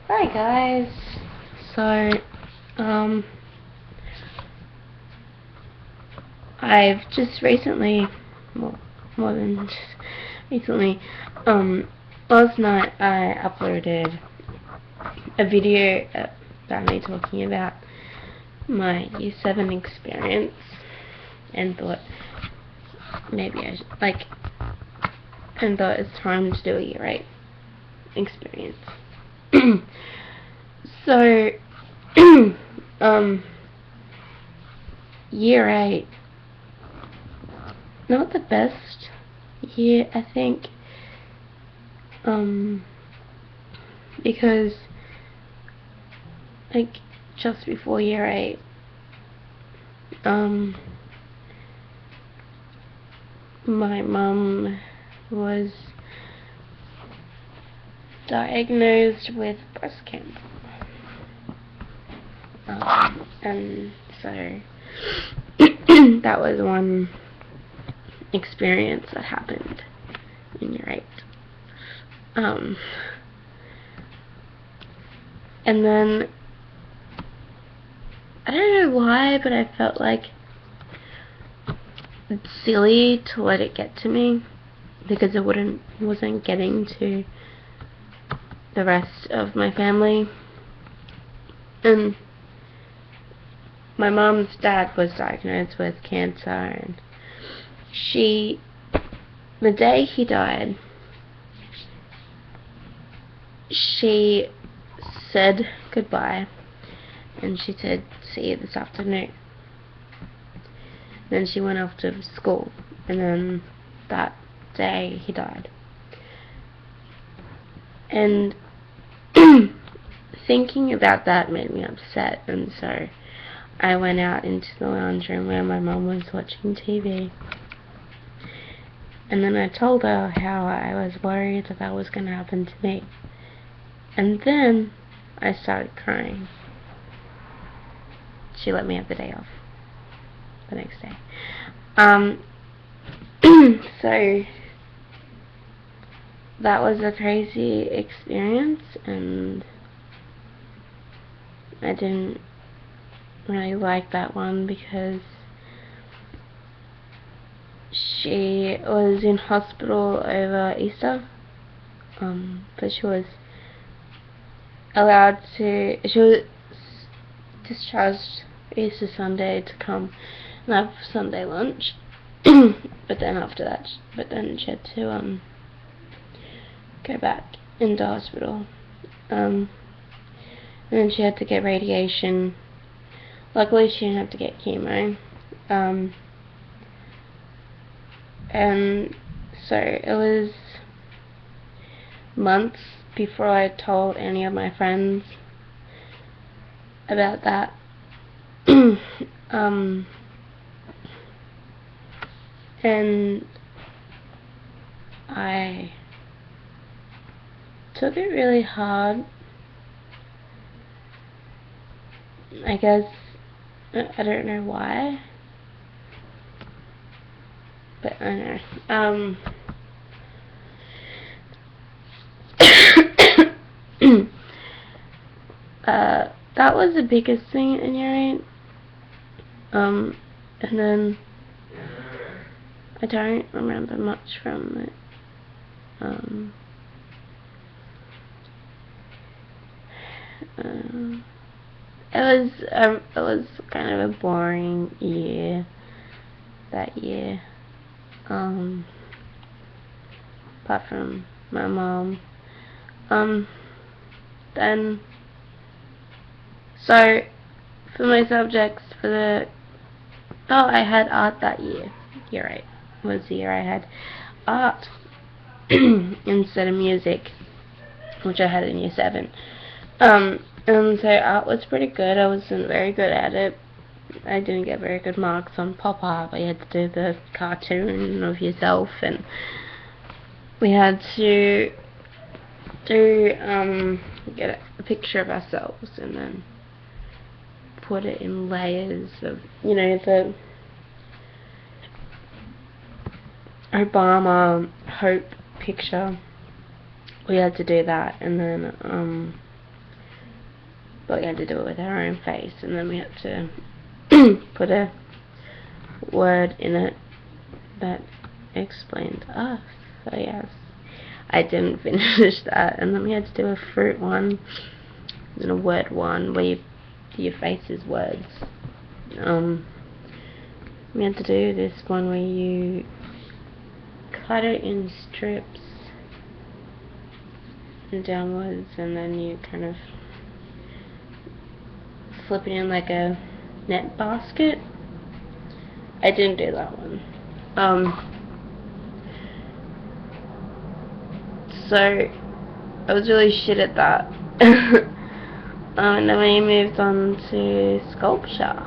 Hi guys. So, um, I've just recently, more than just recently, last night I uploaded a video about me talking about my Year 7 experience and thought maybe I should, and thought it's time to do a Year 8 experience. So, Year 8, not the best year, I think, because, just before Year 8, my mum was diagnosed with breast cancer. And so that was one experience that happened in Year 8. And then, I don't know why, but I felt like it's silly to let it get to me, because it wasn't getting to the rest of my family. And my mom's dad was diagnosed with cancer, and the day he died, she said goodbye, and she said, "See you this afternoon." Then she went off to school, and then that day he died. And thinking about that made me upset, and so I went out into the lounge room where my mum was watching TV, and then I told her how I was worried that was going to happen to me. And then I started crying. She let me have the day off the next day. So that was a crazy experience, and I didn't really like that one because she was in hospital over Easter, but she was discharged Easter Sunday to come and have Sunday lunch. but then she had to go back into hospital, and then she had to get radiation. Luckily she didn't have to get chemo, and so it was months before I told any of my friends about that. And I took it really hard. I guess I don't know why, but I know. That was the biggest thing in Year 8. And then I don't remember much from it. It was kind of a boring year that year. Apart from my mom. Then, so for my subjects I had art that year. Year 8 was the year I had art instead of music, which I had in Year 7. And so art was pretty good. I wasn't very good at it. I didn't get very good marks on pop art, but you had to do the cartoon of yourself, and we had to get a picture of ourselves and then put it in layers of, the Obama Hope picture. We had to do that, and then but we had to do it with our own face, and then we had to put a word in it that explained us. So yes, I didn't finish that, and then we had to do a fruit one and a word one where your face is words. We had to do this one where you cut it in strips and downwards, and then you kind of flip it in like a net basket. I didn't do that one. So I was really shit at that. And then we moved on to sculpture.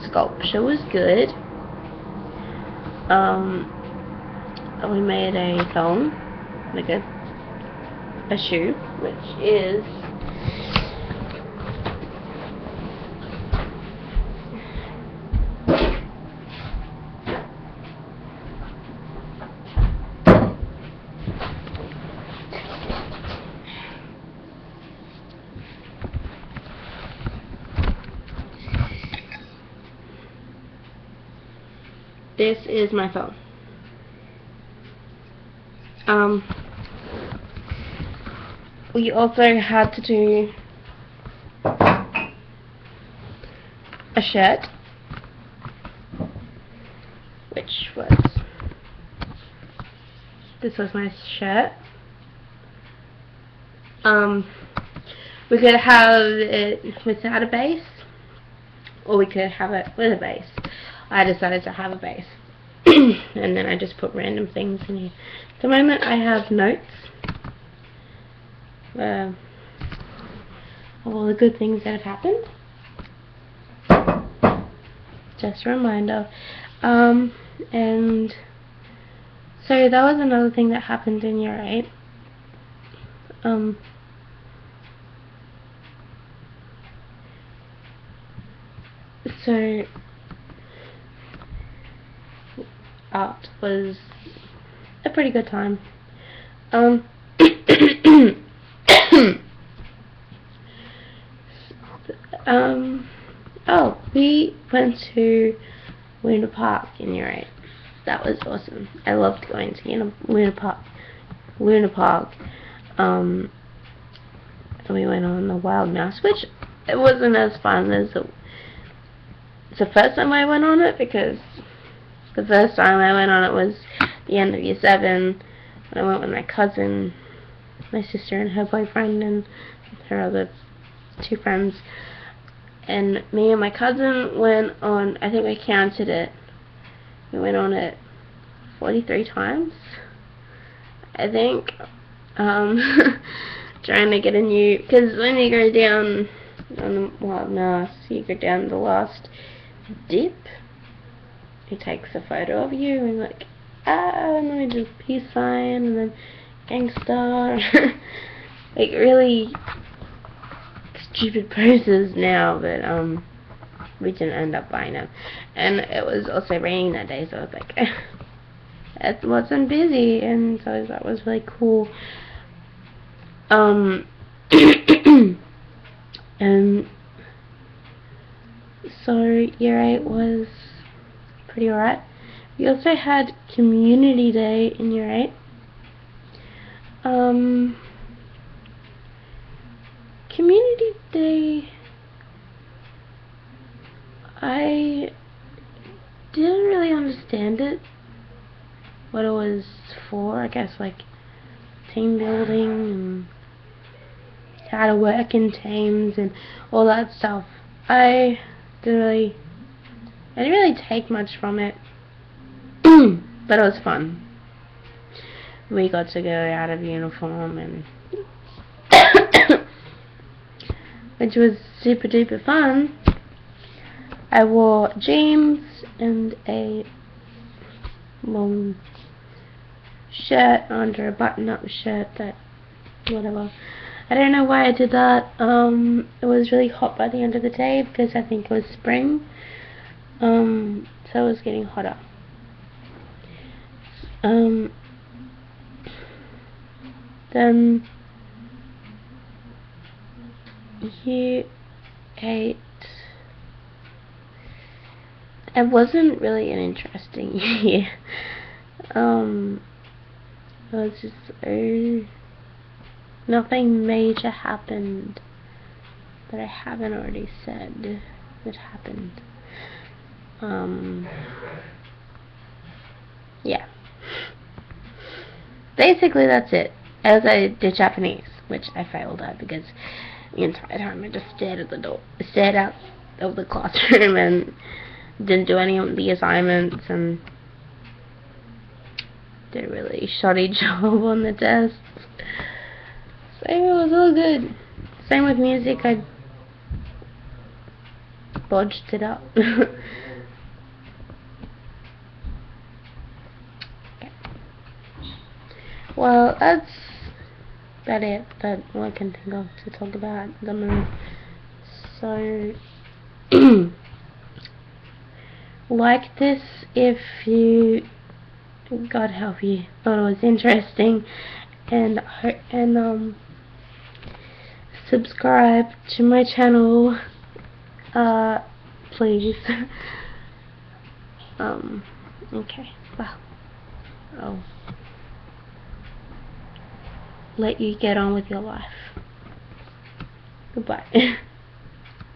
Sculpture was good. We made a thong, like a shoe, which is this is my phone. We also had to do a shirt, which was, this was my shirt. We could have it without a base, or we could have it with a base. I decided to have a base. And then I just put random things in here. At the moment I have notes of all the good things that have happened. Just a reminder. And so that was another thing that happened in year 8. So art was a pretty good time. Oh, we went to Luna Park in year 8. That was awesome. I loved going to Luna Park. We went on the Wild Mouse, which it wasn't as fun as the first time I went on it, because the first time I went on it was the end of year 7. I went with my cousin, my sister and her boyfriend, and her other 2 friends. And me and my cousin went on, I think I counted it, we went on it 43 times, I think. Trying to get a new, because when you go down on the Wild Mouse, you go down the last dip, it takes a photo of you and like, and then we do peace sign and then gangster. Like really stupid poses now, but we didn't end up buying them. And it was also raining that day, so I was like, it wasn't busy, and so that was really cool. And so year 8 was pretty alright. We also had community day in year 8. Community day, I didn't really understand it, what it was for. I guess like team building and how to work in teams and all that stuff. I didn't really take much from it, but it was fun. We got to go out of uniform, and which was super duper fun. I wore jeans and a long shirt under a button-up shirt, that whatever. I don't know why I did that. It was really hot by the end of the day because I think it was spring. So it was getting hotter. Then you ate. It wasn't really an interesting year. It was just nothing major happened that I haven't already said that happened. Yeah. Basically, that's it. As I did Japanese, which I failed at because the entire time I just stared at the door, stared out of the classroom and didn't do any of the assignments and did a really shoddy job on the tests. So it was all good. Same with music, I bodged it up. Okay. Well, that's about it that I can think of to talk about at the moment. So, like this if you, God help you, thought it was interesting, and subscribe to my channel, please. Okay, well, I'll let you get on with your life. Goodbye.